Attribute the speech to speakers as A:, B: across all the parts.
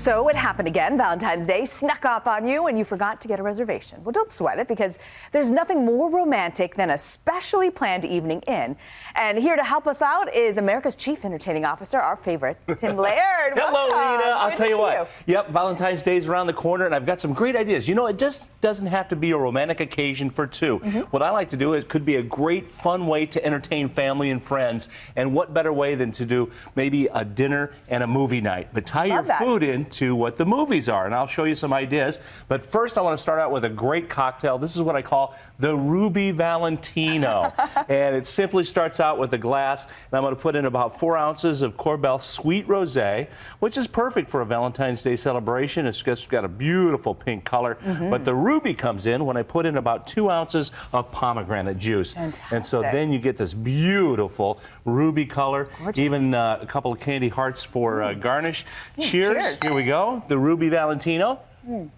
A: So it happened again. Valentine's Day snuck up on you and you forgot to get a reservation. Well, don't sweat it, because there's nothing more romantic than a specially planned evening in. And here to help us out is America's Chief Entertaining Officer, our favorite, Tim Laird.
B: Hello,
A: Welcome.
B: Lena. I'll
A: Good
B: tell
A: to
B: you
A: see
B: what. Yep, Valentine's Day is around the corner, and I've got some great ideas. You know, it just doesn't have to be a romantic occasion for two. What I like to do, it could be a great, fun way to entertain family and friends. And what better way than to do maybe a dinner and a movie night? But tie your food into what the movies are, and I'll show you some ideas. But first, I want to start out with a great cocktail. This is what I call the Ruby Valentino. And it simply starts out with a glass, and I'm going to put in about 4 ounces of Corbel Sweet Rosé, which is perfect for a Valentine's Day celebration. It's just got a beautiful pink color. But the Ruby comes in when I put in about 2 ounces of pomegranate juice.
A: Fantastic.
B: And so then you get this beautiful ruby color.
A: Gorgeous.
B: Even a couple of candy hearts for garnish. Cheers. Here we go. The Ruby Valentino. And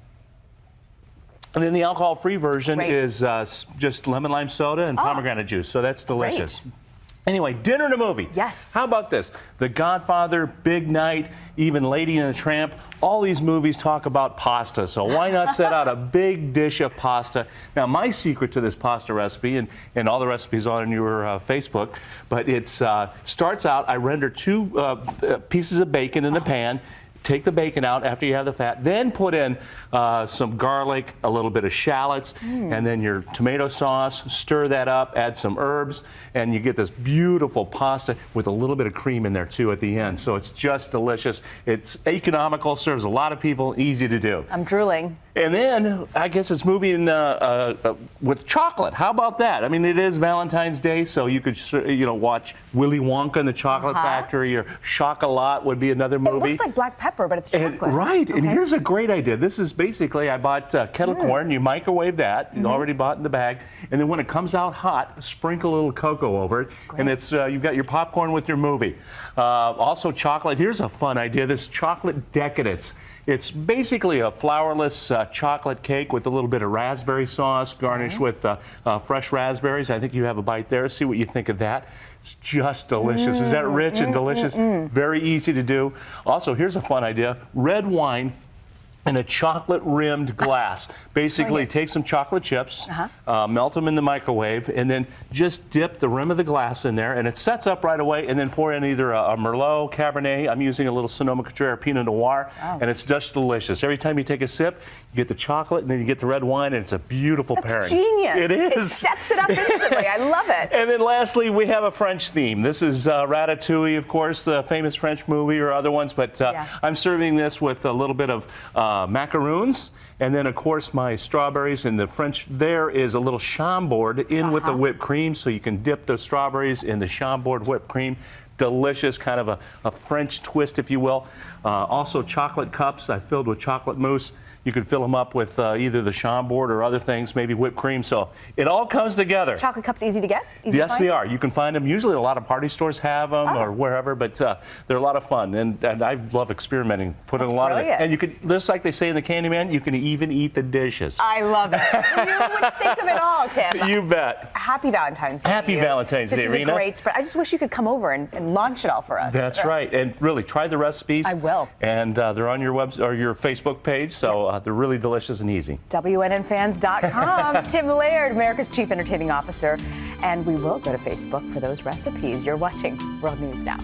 B: then the alcohol-free version is just lemon lime soda and pomegranate juice. So that's delicious.
A: Great.
B: Anyway, dinner and a movie.
A: Yes.
B: How about this? The Godfather, Big Night, even Lady and the Tramp. All these movies talk about pasta, so why not set out a big dish of pasta? Now, my secret to this pasta recipe, and all the recipes on your Facebook, but it starts out, I render 2 pieces of bacon in the pan. Take the bacon out after you have the fat, then put in some garlic, a little bit of shallots, and then your tomato sauce. Stir that up, add some herbs, and you get this beautiful pasta with a little bit of cream in there too at the end. So it's just delicious. It's economical, serves a lot of people, easy to do.
A: I'm drooling.
B: And then I guess it's moving with chocolate. How about that? I mean, it is Valentine's Day, so you could watch Willy Wonka and the Chocolate Factory, or Chocolat would be another movie.
A: It looks like black pepper, but it's chocolate.
B: Right. And here's a great idea. This is basically, I bought Kettle Corn. You microwave that. You already bought in the bag. And then when it comes out hot, sprinkle a little cocoa over it. And it's you've got your popcorn with your movie. Also chocolate. Here's a fun idea. This chocolate decadence. It's basically a flourless chocolate cake with a little bit of raspberry sauce, garnished with fresh raspberries. I think you have a bite there. See what you think of that. It's just delicious. Is that rich and delicious? Very easy to do. Also, here's a fun idea. Red wine in a chocolate-rimmed glass. Basically, take some chocolate chips, melt them in the microwave, and then just dip the rim of the glass in there, and it sets up right away, and then pour in either a Merlot, Cabernet. I'm using a little Sonoma-Cutrer Pinot Noir, and it's just delicious. Every time you take a sip, you get the chocolate, and then you get the red wine, and it's a beautiful pairing.
A: That's genius.
B: It is.
A: It steps it up instantly. I love it.
B: And then lastly, we have a French theme. This is Ratatouille, of course, the famous French movie, or other ones, but I'm serving this with a little bit of macaroons, and then of course my strawberries. And the French there is a little Chambord in with the whipped cream, so you can dip the strawberries in the Chambord whipped cream. Delicious, kind of a French twist, if you will. Also chocolate cups I filled with chocolate mousse. You could fill them up with either the Chambord or other things, maybe whipped cream. So it all comes together.
A: Chocolate cups easy to get? Easy
B: yes,
A: to find?
B: they are. You can find them. Usually a lot of party stores have them or wherever, but they're a lot of fun. And I love experimenting, putting a lot of it. And you could, just like they say in the Candyman, you can even eat the dishes.
A: I love it. You would think of it all, Tim.
B: You bet.
A: Happy Valentine's Day.
B: Happy Valentine's Day, Rena.
A: This is a great spread. I just wish you could come over and launch it all for us.
B: That's right. And really, try the recipes.
A: I will.
B: And they're on your website or your Facebook page, so they're really delicious and easy.
A: WNNfans.com. Tim Laird, America's Chief Entertaining Officer. And we will go to Facebook for those recipes. You're watching World News Now.